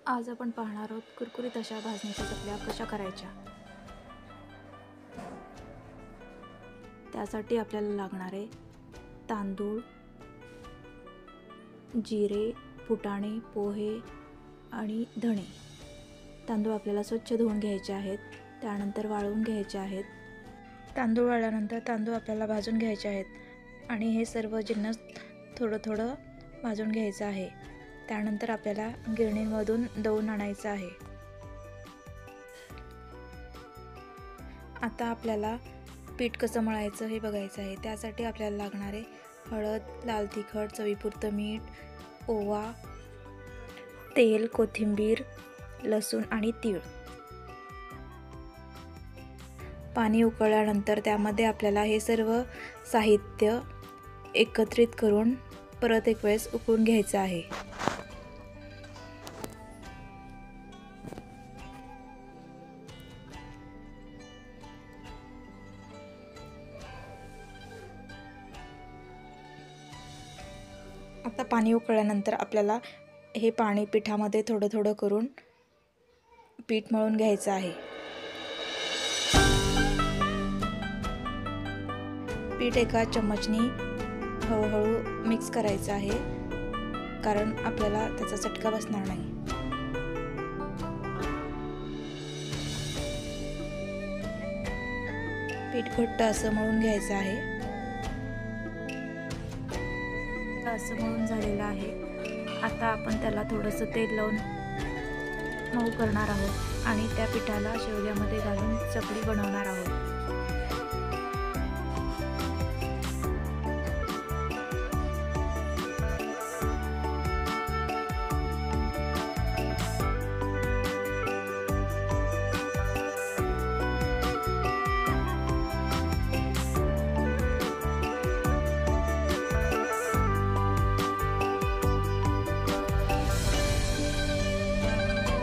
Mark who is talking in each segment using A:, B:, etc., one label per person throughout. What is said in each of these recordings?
A: आज आपण पाहणार आहोत कुरकुरीत अशा भाजणीच्या चकल्या कशा करायच्या। त्यासाठी आपल्याला लागणारे तांदूळ, जिरे, फुटाणे, पोहे आणि धणे। तांदूळ आपल्याला स्वच्छ धुवून घ्यायचे आहेत, त्यानंतर वाळवून घ्यायचे आहेत। तांदूळ वाळल्यानंतर तांदूळ आपल्याला भाजून घ्यायचे आहेत आणि हे सर्व जिन्नस थोडं थोडं भाजून घ्यायचं आहे। त्यानंतर आपल्याला गिरणीमधून दळून आणायचं आहे। आता आपल्याला पीठ कसं मळायचं हे बघायचं आहे। त्यासाठी आपल्याला लागणारे हळद, लाल तिखट, चवीपुरतं मीठ, ओवा, तेल, कोथिंबीर, लसूण आणि तीळ। पाणी उकळल्यानंतर त्यामध्ये आपल्याला हे सर्व साहित्य एकत्रित करून परत एक वेळेस उकळून घ्यायचं आहे। आता पाणी उकळल्यानंतर आपल्याला हे पाणी पिठामध्ये थोडं थोडं करून पीठ मळून घ्यायचं आहे। पीठ एका चमचनी हळूहळू मिक्स करायचं आहे, कारण आपल्याला त्याचा चटका बसणार नाही। पीठ घट्ट असं मळून घ्यायचं आहे। असं मळून झालेलं आहे। आता आपण त्याला थोडंसं तेल लावून मऊ करणार आहोत आणि त्या पिठाला शेवग्यामध्ये घालून चकली बनवणार आहोत।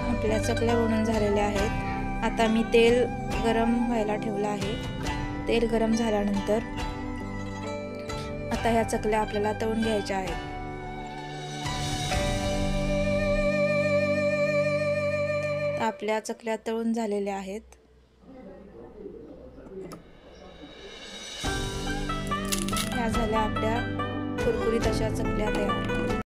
A: आपल्या चकल्या बनवून झालेल्या आहेत। आता मी तेल गरम व्हायला ठेवलं आहे। तेल गरम झाल्यानंतर आता ह्या चकल्या आपल्याला तळून घ्यायच्या आहेत। आपल्या चकल्या तळून झालेल्या आहेत। ह्या झाल्या आपल्या कुरकुरीत अशा चकल्या तयार।